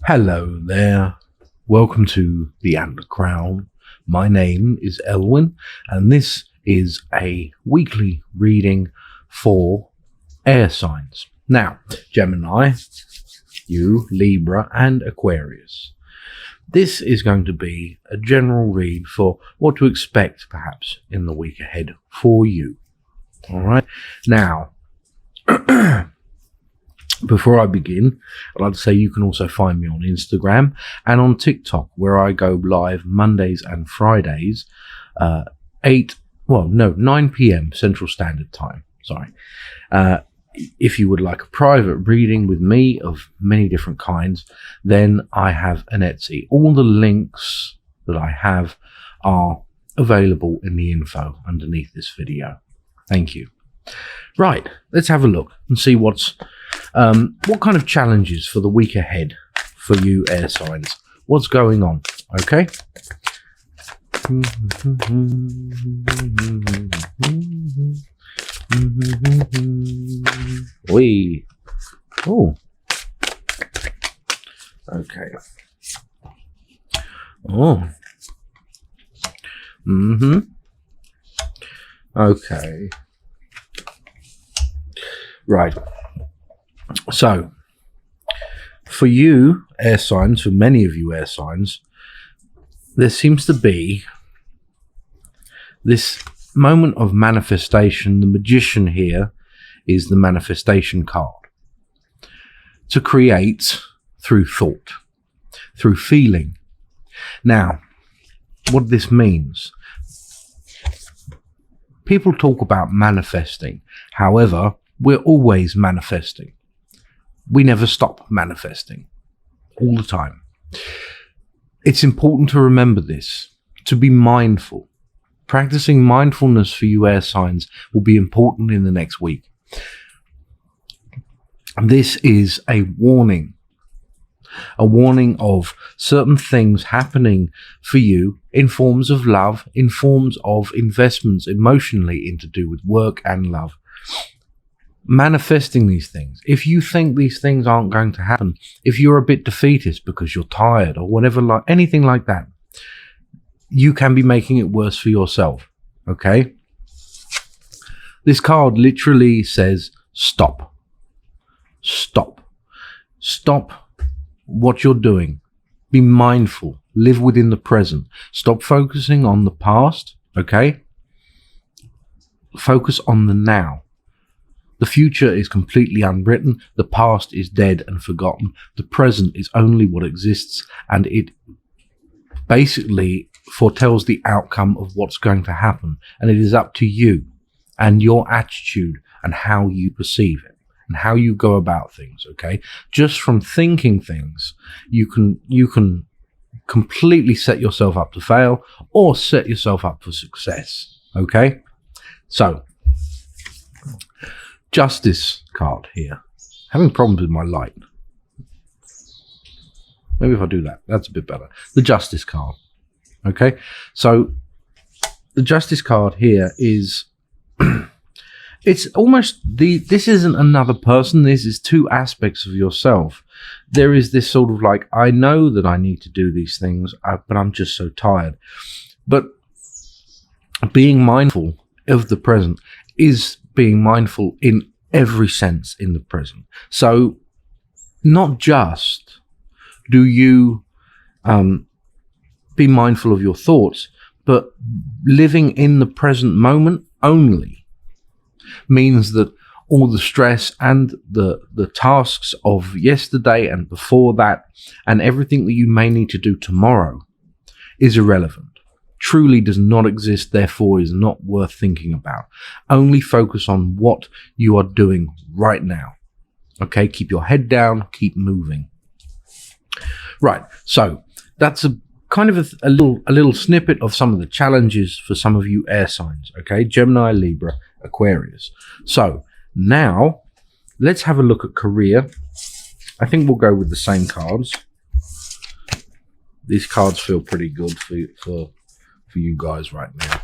Hello there. Welcome to the Underground. My name is Elwin, and this is a weekly reading for air signs. Now, Gemini, you, Libra, and Aquarius. This is going to be a general read for what to expect, perhaps, in the week ahead for you. All right. Now, before I begin, I'd like to say you can also find me on Instagram and on TikTok, where I go live Mondays and Fridays, 9 p.m. Central Standard Time. Sorry. If you would like a private reading with me of many different kinds, then I have an Etsy. All the links that I have are available in the info underneath this video. Thank you. Right, let's have a look and see what kind of challenges for the week ahead for you air signs. What's going on? Okay. Wee. Oh. Okay. Oh. Okay. Right. So, for you air signs, for many of you air signs, there seems to be this moment of manifestation. The magician here is the manifestation card. To create through thought, through feeling. Now, what this means, people talk about manifesting. However, we're always manifesting. We never stop manifesting. All the time. It's important to remember this, to be mindful. Practicing mindfulness for you air signs will be important in the next week. This is a warning of certain things happening for you in forms of love, in forms of investments emotionally to do with work and love. Manifesting these things. If you think these things aren't going to happen, if you're a bit defeatist because you're tired or whatever, like anything like that, you can be making it worse for yourself. Okay? This card literally says stop. Stop. Stop what you're doing. Be mindful. Live within the present. Stop focusing on the past. Okay? Focus on the now. The future is completely unwritten. The past is dead and forgotten. The present is only what exists, and it basically foretells the outcome of what's going to happen. And it is up to you and your attitude and how you perceive it and how you go about things. Okay, just from thinking things, you can completely set yourself up to fail or set yourself up for success. Okay, so. Justice card here. Having problems with my light. Maybe if I do that, that's a bit better. The Justice card. Okay, so the Justice card here is, it's almost this isn't another person, this is two aspects of yourself. There is this sort of like, I know that I need to do these things, but I'm just so tired. But being mindful of the present is being mindful in every sense in the present. So not just do you be mindful of your thoughts, but living in the present moment only means that all the stress and the tasks of yesterday and before that and everything that you may need to do tomorrow is irrelevant. Truly does not exist, therefore is not worth thinking about. Only focus on what you are doing right now. Okay, keep your head down, keep moving. Right, so that's a kind of a little snippet of some of the challenges for some of you air signs. Okay, Gemini, Libra, Aquarius. So now let's have a look at career. I think we'll go with the same cards. These cards feel pretty good for you guys right now.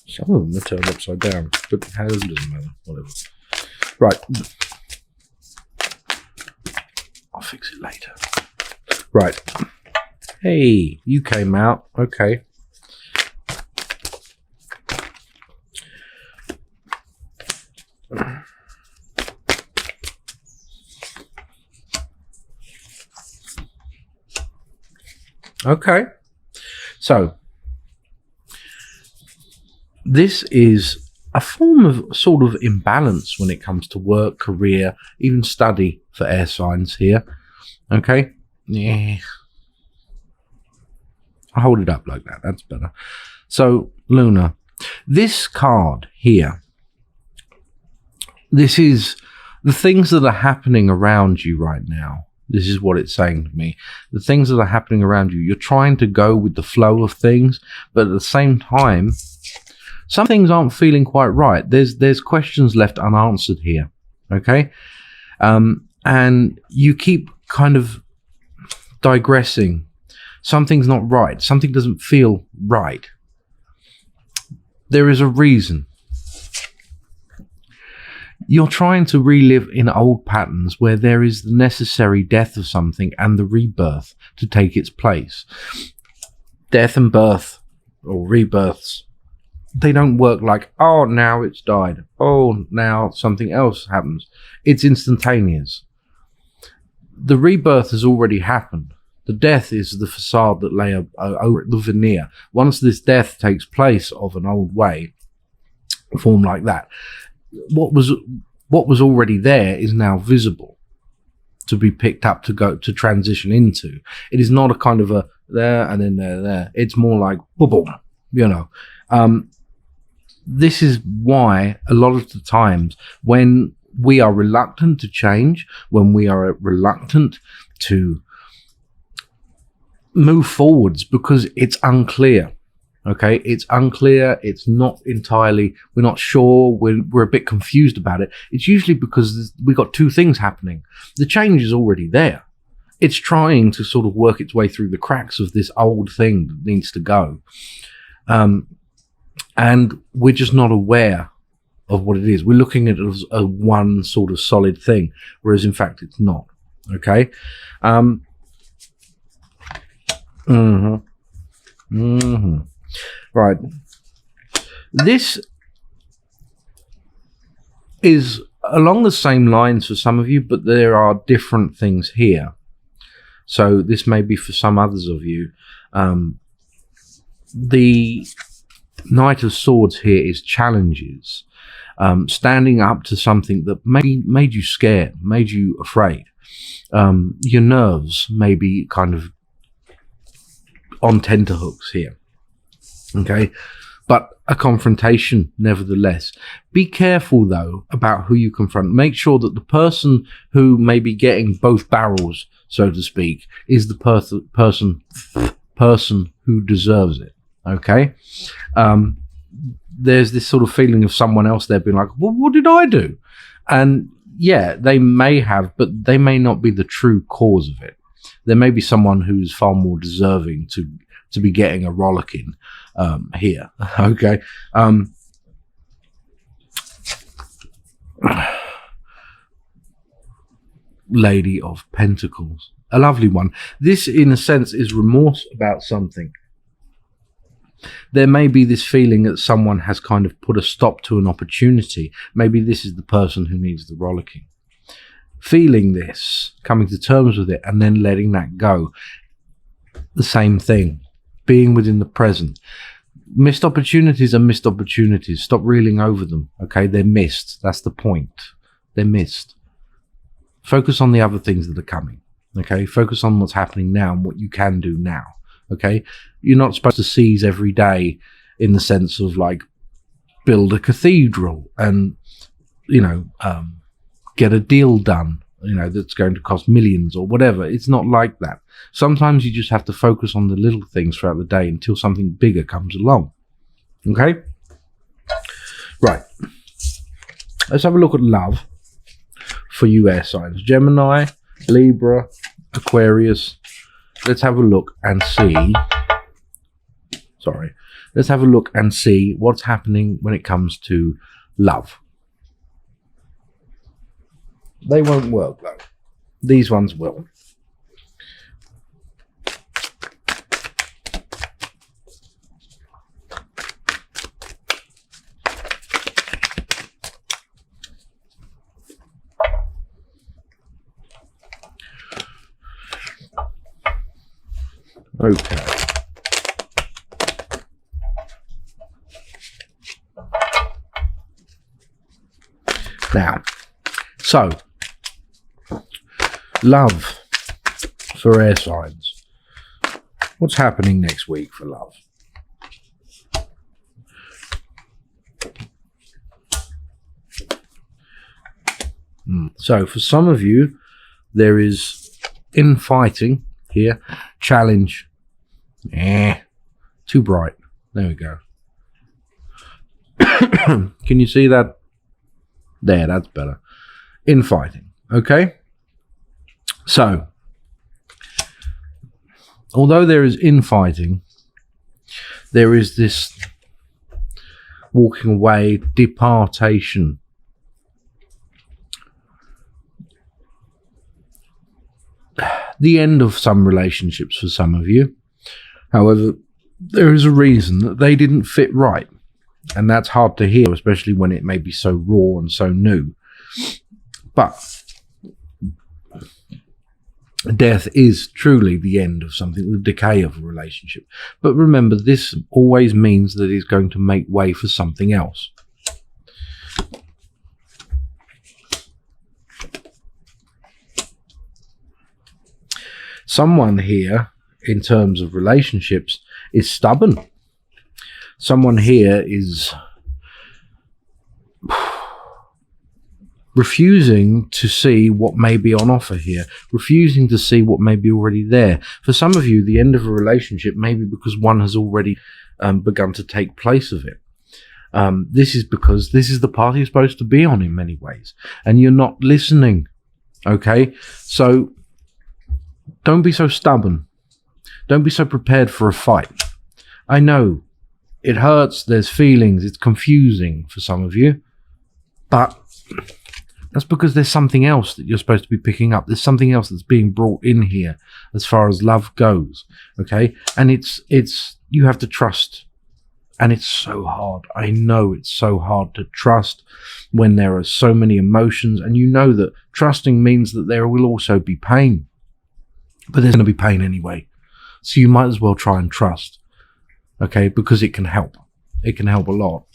Some of them are turned upside down, but it doesn't matter. Whatever. Right. I'll fix it later. Right. Hey, you came out. Okay. Okay. So, this is a form of sort of imbalance when it comes to work, career, even study for air signs here. Okay. Yeah. I'll hold it up like that. That's better. So, Luna, this card here, this is the things that are happening around you right now. This is what it's saying to me. The things that are happening around you, you're trying to go with the flow of things, but at the same time, some things aren't feeling quite right. There's questions left unanswered here, okay? And you keep kind of digressing. Something's not right. Something doesn't feel right. There is a reason. You're trying to relive in old patterns where there is the necessary death of something and the rebirth to take its place. Death and birth, or rebirths, they don't work like, oh, now it's died. Oh, now something else happens. It's instantaneous. The rebirth has already happened. The death is the facade that lay over the veneer. Once this death takes place of an old way, a form like that, what was already there is now visible to be picked up, to go to transition into. It is not a kind of a there and then there. It's more like boom, boom, you know. This is why a lot of the times when we are reluctant to change, when we are reluctant to move forwards, because it's unclear. Okay, it's unclear, it's not entirely, we're not sure, we're a bit confused about it. It's usually because we got two things happening. The change is already there. It's trying to sort of work its way through the cracks of this old thing that needs to go. And we're just not aware of what it is. We're looking at it as a one sort of solid thing, whereas in fact it's not. Okay? Right. This is along the same lines for some of you, but there are different things here. So this may be for some others of you. The Knight of Swords here is challenges. Standing up to something that made you scared, made you afraid. Your nerves may be kind of on tenterhooks here. Okay, but a confrontation nevertheless. Be careful though about who you confront. Make sure that the person who may be getting both barrels, so to speak, is the person who deserves it. Okay, there's this sort of feeling of someone else there being like, well, what did I do? And yeah, they may have, but they may not be the true cause of it. There may be someone who's far more deserving to be getting a rollicking here. Okay. Lady of Pentacles, a lovely one. This in a sense is remorse about something. There may be this feeling that someone has kind of put a stop to an opportunity. Maybe this is the person who needs the rollicking. Feeling this, coming to terms with it, and then letting that go. The same thing. Being within the present. Missed opportunities are missed opportunities. Stop reeling over them. Okay, they're missed. That's the point. They're missed. Focus on the other things that are coming. Okay, focus on what's happening now and what you can do now. Okay, you're not supposed to seize every day in the sense of like build a cathedral and, you know, get a deal done, you know, that's going to cost millions or whatever. It's not like that. Sometimes you just have to focus on the little things throughout the day until something bigger comes along. Okay? Right. Let's have a look at love for you air signs. Gemini, Libra, Aquarius. Let's have a look and see. Sorry. Let's have a look and see what's happening when it comes to love. They won't work though. These ones will. Okay. Now, so, love for air signs. What's happening next week for love? So, for some of you, there is infighting here. Challenge. Too bright. There we go. Can you see that? There, that's better. Infighting. Okay? So, although there is infighting, there is this walking away, departation. The end of some relationships for some of you. However, there is a reason that they didn't fit right. And that's hard to hear, especially when it may be so raw and so new. But death is truly the end of something, the decay of a relationship. But remember, this always means that it's going to make way for something else. Someone here, in terms of relationships, is stubborn. Someone here is refusing to see what may be on offer here, refusing to see what may be already there. For some of you, the end of a relationship may be because one has already begun to take place of it. This is because this is the path you're supposed to be on in many ways, and you're not listening. Okay? So don't be so stubborn. Don't be so prepared for a fight. I know it hurts, there's feelings, it's confusing for some of you, but that's because there's something else that you're supposed to be picking up. There's something else that's being brought in here as far as love goes, okay? And it's you have to trust, and it's so hard. I know it's so hard to trust when there are so many emotions, and you know that trusting means that there will also be pain, but there's going to be pain anyway. So you might as well try and trust, okay? Because it can help. It can help a lot.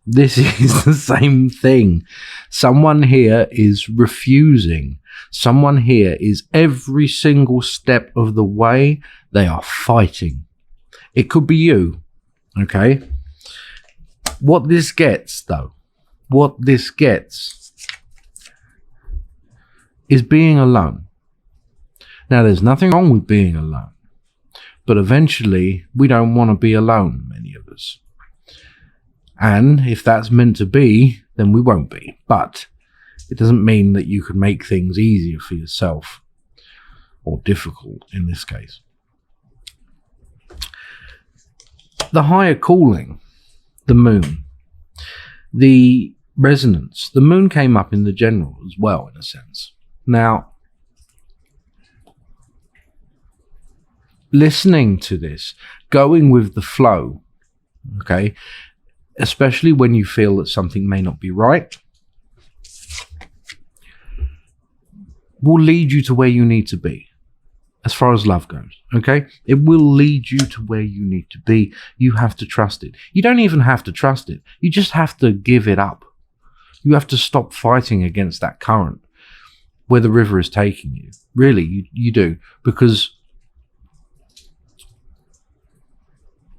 This is the same thing. Someone here is refusing. Someone here is every single step of the way, they are fighting. It could be you, okay? What this gets, though, what this gets is being alone. Now, there's nothing wrong with being alone, but eventually we don't want to be alone, many of us. And if that's meant to be, then we won't be. But it doesn't mean that you can make things easier for yourself, or difficult in this case. The higher calling, the moon, the resonance, the moon came up in the general as well, in a sense. Now, listening to this, going with the flow, okay, especially when you feel that something may not be right, will lead you to where you need to be. As far as love goes, okay? It will lead you to where you need to be. You have to trust it. You don't even have to trust it. You just have to give it up. You have to stop fighting against that current where the river is taking you. Really, you do. Because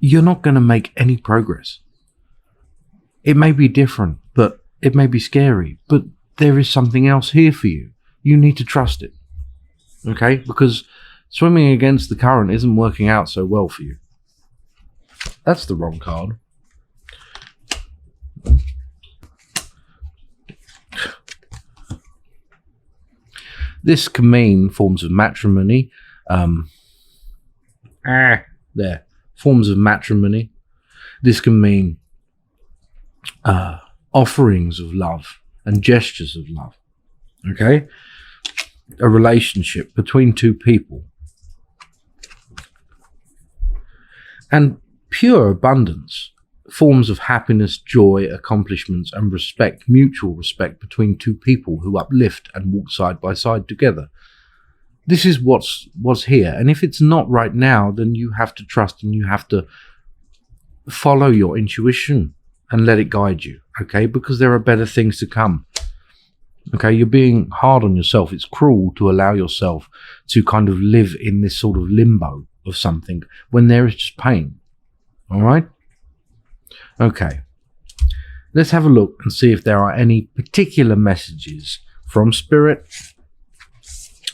you're not going to make any progress. It may be different, but it may be scary, but there is something else here for you. You need to trust it, okay? Because swimming against the current isn't working out so well for you. That's the wrong card. This can mean forms of matrimony, there, forms of matrimony. This can mean offerings of love and gestures of love. Okay, a relationship between two people, and pure abundance, forms of happiness, joy, accomplishments, and respect, mutual respect between two people who uplift and walk side by side together. This is what's here. And if it's not right now, then you have to trust and you have to follow your intuition and let it guide you, okay? Because there are better things to come. Okay, you're being hard on yourself. It's cruel to allow yourself to kind of live in this sort of limbo of something when there is just pain. All right? Okay. Let's have a look and see if there are any particular messages from Spirit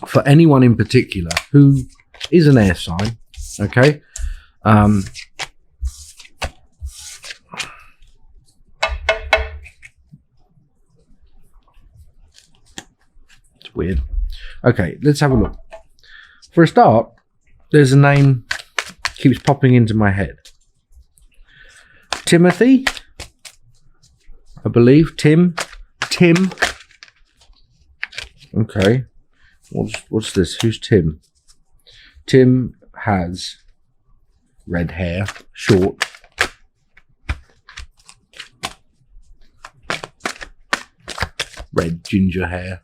for anyone in particular who is an air sign. Okay? Weird. Okay, let's have a look. For a start, there's a name keeps popping into my head. Timothy, I believe. Tim. Okay. What's this? Who's Tim? Tim has red hair, short. Red ginger hair.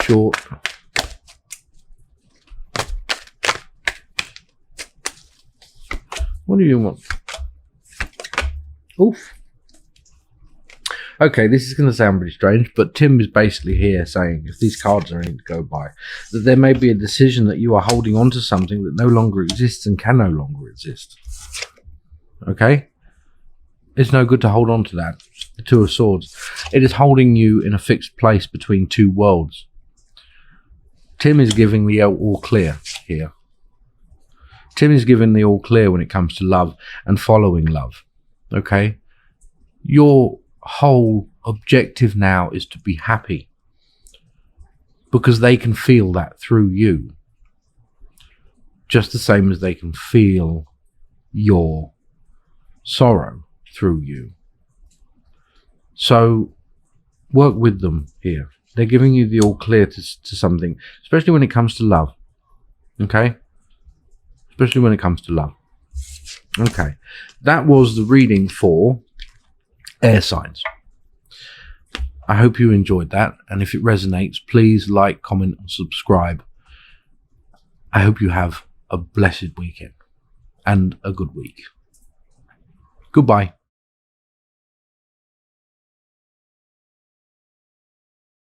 Short. What do you want? Oof. Okay, this is going to sound pretty strange, but Tim is basically here saying, if these cards are anything to go by, that there may be a decision that you are holding on to something that no longer exists and can no longer exist. Okay? It's no good to hold on to that. The Two of Swords. It is holding you in a fixed place between two worlds. Tim is giving the all clear here. Tim is giving the all clear when it comes to love and following love. Okay? Your whole objective now is to be happy, because they can feel that through you, just the same as they can feel your sorrow through you. So work with them here. They're giving you the all clear to something, especially when it comes to love. Okay? Especially when it comes to love. Okay. That was the reading for air signs. I hope you enjoyed that. And if it resonates, please like, comment, and subscribe. I hope you have a blessed weekend and a good week. Goodbye.